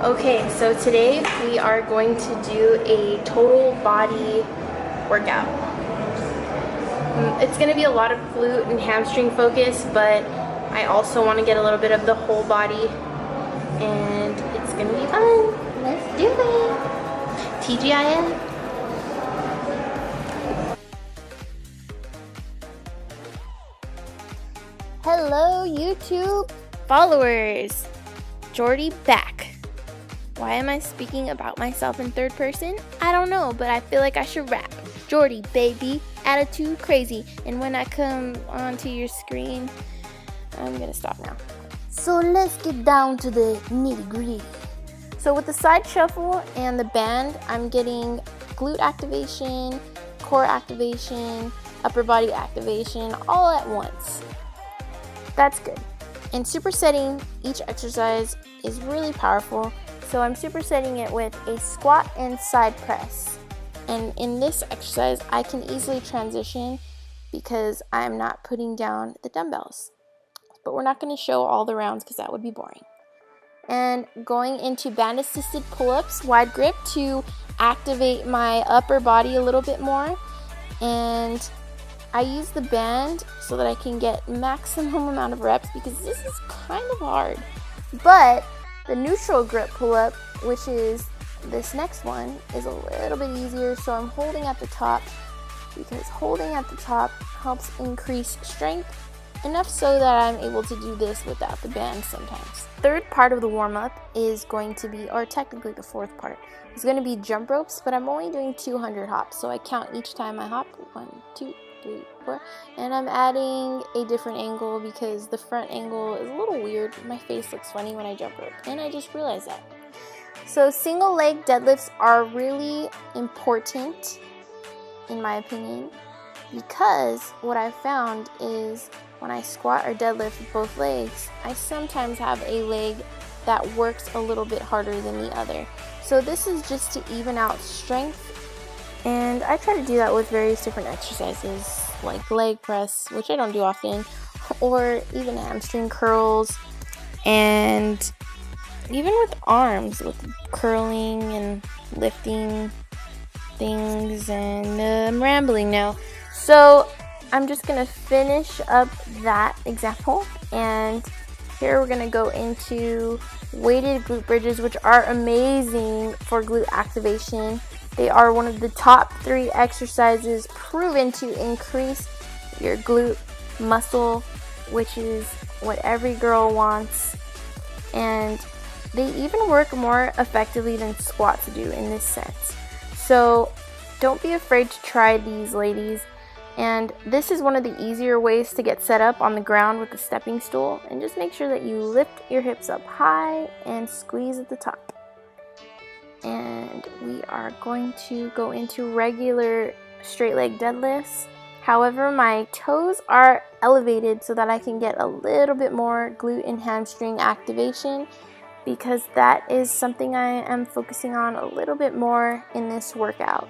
Okay, so today we are going to do a total body workout. It's going to be a lot of glute and hamstring focus, but I also want to get a little bit of the whole body, and it's going to be fun. Let's do it. TGIF. Hello, YouTube followers. Jordie back. Why am I speaking about myself in third person? I don't know, but I feel like I should rap. Jordie, baby, attitude crazy. And when I come onto your screen, I'm gonna stop now. So let's get down to the nitty gritty. So with the side shuffle and the band, I'm getting glute activation, core activation, upper body activation, all at once. That's good. And supersetting each exercise is really powerful. So I'm supersetting it with a squat and side press. And in this exercise, I can easily transition because I'm not putting down the dumbbells. But we're not going to show all the rounds because that would be boring. And going into band assisted pull-ups, wide grip to activate my upper body a little bit more. And I use the band so that I can get maximum amount of reps because this is kind of hard. But the neutral grip pull-up, which is this next one, is a little bit easier. So I'm holding at the top because holding at the top helps increase strength enough so that I'm able to do this without the band sometimes. Third part of the warm-up is going to be, or technically the fourth part, is going to be jump ropes, but I'm only doing 200 hops. So I count each time I hop, 1, 2, 3, 4, and I'm adding a different angle because the front angle is a little weird. My face looks funny when I jump rope, and I just realized that. So single leg deadlifts are really important in my opinion because what I've found is when I squat or deadlift with both legs, I sometimes have a leg that works a little bit harder than the other. So this is just to even out strength. And I try to do that with various different exercises like leg press, which I don't do often, or even hamstring curls, and even with arms, with curling and lifting things. And I'm rambling now. So I'm just going to finish up that example. And here we're going to go into weighted glute bridges, which are amazing for glute activation. They are one of the top 3 exercises proven to increase your glute muscle, which is what every girl wants. And they even work more effectively than squats do in this sense. So don't be afraid to try these, ladies. And this is one of the easier ways to get set up on the ground with the stepping stool. And just make sure that you lift your hips up high and squeeze at the top. And we are going to go into regular straight leg deadlifts. However, my toes are elevated so that I can get a little bit more glute and hamstring activation because that is something I am focusing on a little bit more in this workout.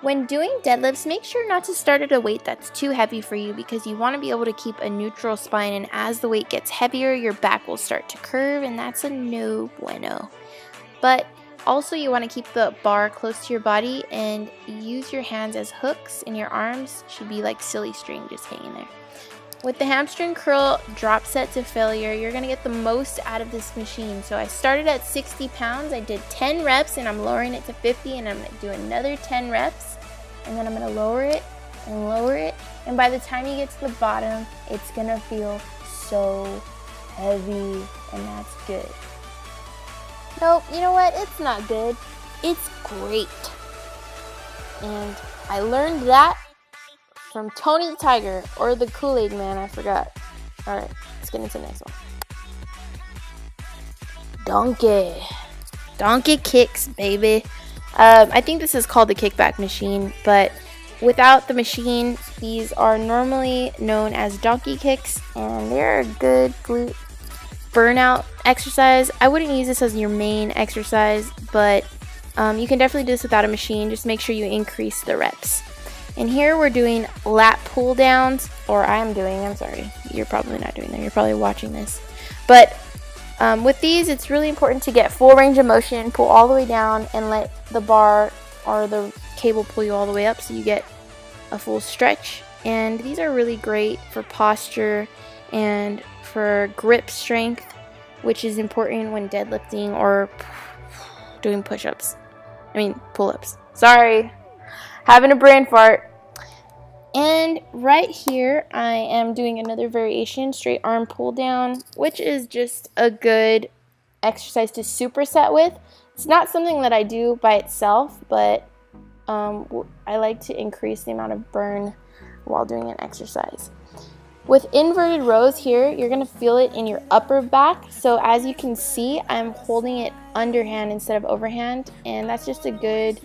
When doing deadlifts, make sure not to start at a weight that's too heavy for you because you want to be able to keep a neutral spine, and as the weight gets heavier, your back will start to curve, and that's a no bueno. But also, you want to keep the bar close to your body and use your hands as hooks, and your arms should be like silly string just hanging there. With the hamstring curl drop set to failure, you're going to get the most out of this machine. So I started at 60 pounds, I did 10 reps, and I'm lowering it to 50, and I'm going to do another 10 reps, and then I'm going to lower it, and by the time you get to the bottom, it's going to feel so heavy, and that's good. Nope, you know what? It's not good. It's great. And I learned that from Tony the Tiger or the Kool-Aid Man, I forgot. Alright, let's get into the next one. Donkey kicks, baby. I think this is called the kickback machine, but without the machine, these are normally known as donkey kicks, and they're a good glute burnout exercise. I wouldn't use this as your main exercise, but you can definitely do this without a machine. Just make sure you increase the reps. And here we're doing lat pull downs, or I'm sorry, you're probably not doing them, you're probably watching this. But With these, it's really important to get full range of motion, pull all the way down, and let the bar or the cable pull you all the way up so you get a full stretch. And these are really great for posture and for grip strength, which is important when deadlifting or doing push-ups. Pull-ups. Sorry, having a brain fart. And right here, I am doing another variation, straight arm pull down, which is just a good exercise to superset with. It's not something that I do by itself, but I like to increase the amount of burn while doing an exercise. With inverted rows here, you're going to feel it in your upper back. So as you can see, I'm holding it underhand instead of overhand, and that's just a good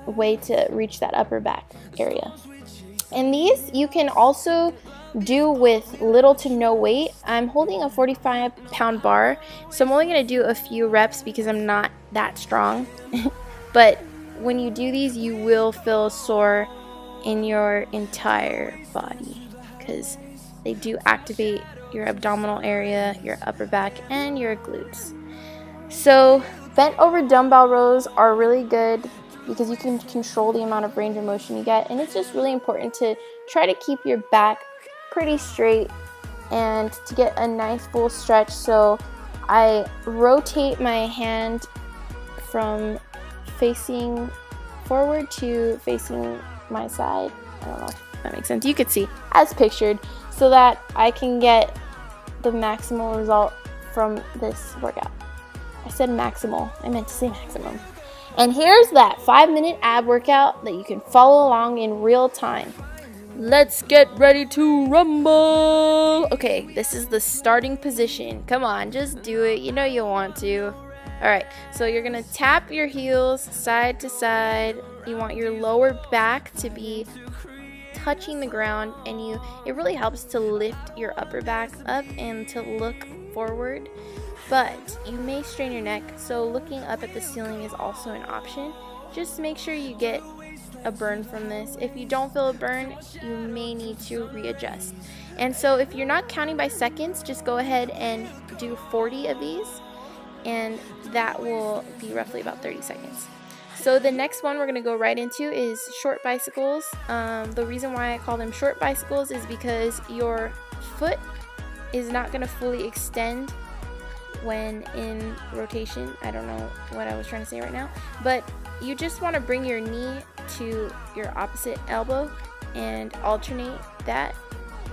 way to reach that upper back area. And these you can also do with little to no weight. I'm holding a 45-pound bar, so I'm only going to do a few reps because I'm not that strong. But when you do these, you will feel sore in your entire body because they do activate your abdominal area, your upper back, and your glutes. So bent over dumbbell rows are really good because you can control the amount of range of motion you get, and it's just really important to try to keep your back pretty straight and to get a nice full stretch. So I rotate my hand from facing forward to facing my side. I don't know if that makes sense. You could see as pictured, so that I can get the maximal result from this workout. I said maximal, I meant to say maximum. And here's that 5-minute ab workout that you can follow along in real time. Let's get ready to rumble. Okay, this is the starting position. Come on, just do it. You know you want to. All right, so you're gonna tap your heels side to side. You want your lower back to be touching the ground, and it really helps to lift your upper back up and to look forward. But you may strain your neck, so looking up at the ceiling is also an option. Just make sure you get a burn from this. If you don't feel a burn, you may need to readjust. And so if you're not counting by seconds, just go ahead and do 40 of these, and that will be roughly about 30 seconds. So the next one we're going to go right into is short bicycles. The reason why I call them short bicycles is because your foot is not going to fully extend when in rotation. I don't know what I was trying to say right now, but you just want to bring your knee to your opposite elbow and alternate that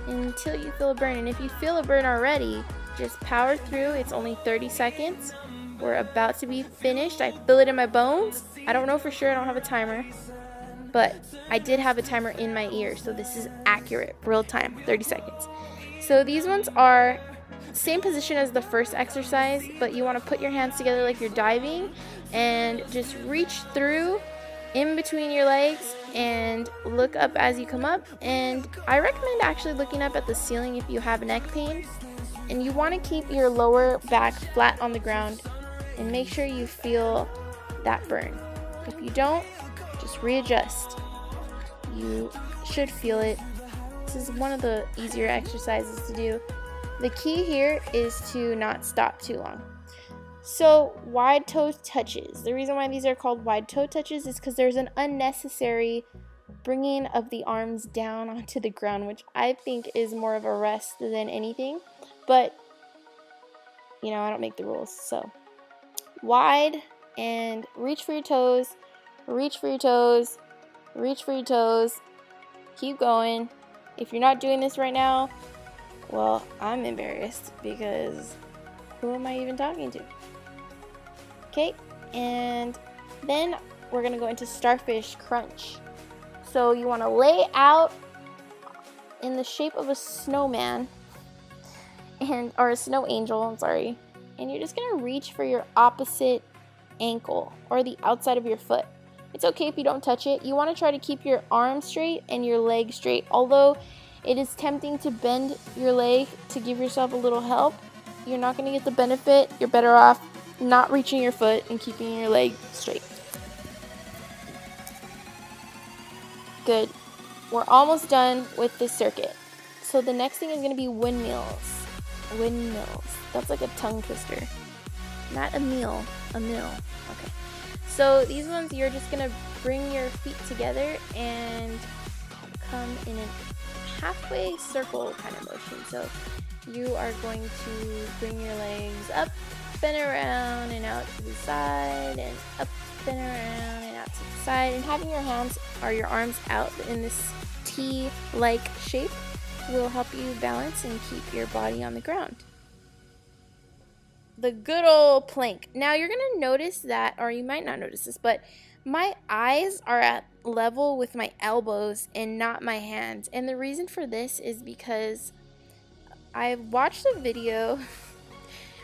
until you feel a burn. And if you feel a burn already, just power through. It's only 30 seconds. We're about to be finished. I feel it in my bones. I don't know for sure, I don't have a timer, but I did have a timer in my ear, so this is accurate, real time, 30 seconds. So these ones are same position as the first exercise, but you want to put your hands together like you're diving and just reach through in between your legs and look up as you come up. And I recommend actually looking up at the ceiling if you have neck pain. And you want to keep your lower back flat on the ground and make sure you feel that burn. If you don't, just readjust. You should feel it. This is one of the easier exercises to do. The key here is to not stop too long. So wide toe touches. The reason why these are called wide toe touches is because there's an unnecessary bringing of the arms down onto the ground, which I think is more of a rest than anything. But, I don't make the rules. So wide and reach for your toes, reach for your toes, reach for your toes. Keep going. If you're not doing this right now, well, I'm embarrassed because who am I even talking to? Okay, and then we're going to go into starfish crunch. So you want to lay out in the shape of a snowman or a snow angel, and you're just going to reach for your opposite ankle or the outside of your foot. It's okay if you don't touch it. You want to try to keep your arm straight and your leg straight. Although it is tempting to bend your leg to give yourself a little help, you're not going to get the benefit. You're better off not reaching your foot and keeping your leg straight. Good. We're almost done with this circuit. So the next thing is going to be windmills. windmills. That's like a tongue twister. Not a meal, a mill. Okay. So these ones, you're just gonna bring your feet together and come in a halfway circle kind of motion. So you are going to bring your legs up and around and out to the side, and up and around and out to the side, and having your hands or your arms out in this T-like shape will help you balance and keep your body on the ground. The good old plank. Now you're gonna notice that, or you might not notice this, but my eyes are at level with my elbows and not my hands. And the reason for this is because I watched a video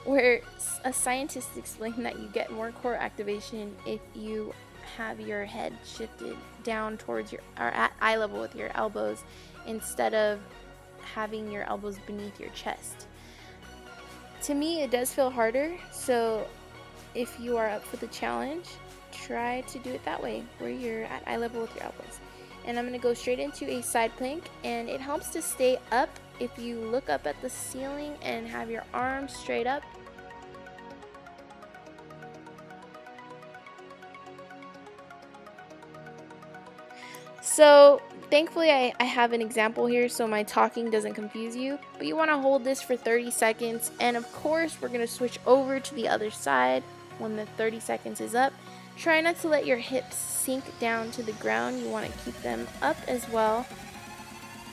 where a scientist explained that you get more core activation if you have your head shifted down towards your, or at eye level with your elbows, instead of having your elbows beneath your chest. To me, it does feel harder, so if you are up for the challenge, try to do it that way, where you're at eye level with your elbows. And I'm going to go straight into a side plank, and it helps to stay up if you look up at the ceiling and have your arms straight up. So thankfully I have an example here so my talking doesn't confuse you, but you want to hold this for 30 seconds, and of course we're going to switch over to the other side when the 30 seconds is up. Try not to let your hips sink down to the ground. You want to keep them up as well.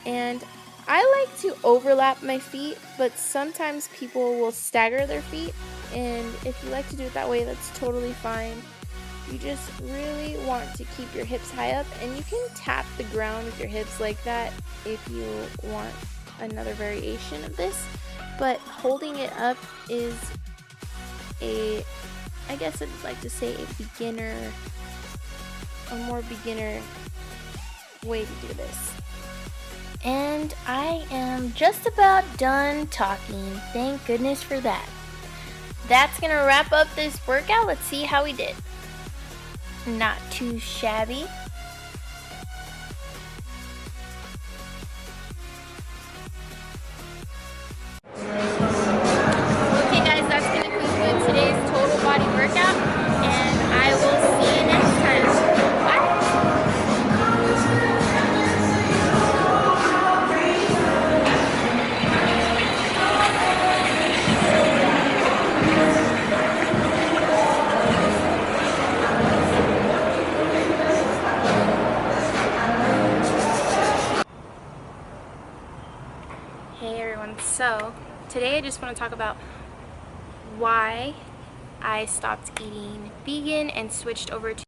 And I like to overlap my feet, but sometimes people will stagger their feet, and if you like to do it that way, that's totally fine. You just really want to keep your hips high up, and you can tap the ground with your hips like that if you want another variation of this. But holding it up is I guess I'd like to say a more beginner way to do this. And I am just about done talking. Thank goodness for that. That's gonna wrap up this workout. Let's see how we did. Not too shabby. Okay guys, that's going to conclude today's total body workout, and I will see you next time. Bye. Hey everyone, so today I just want to talk about why I stopped eating vegan and switched over to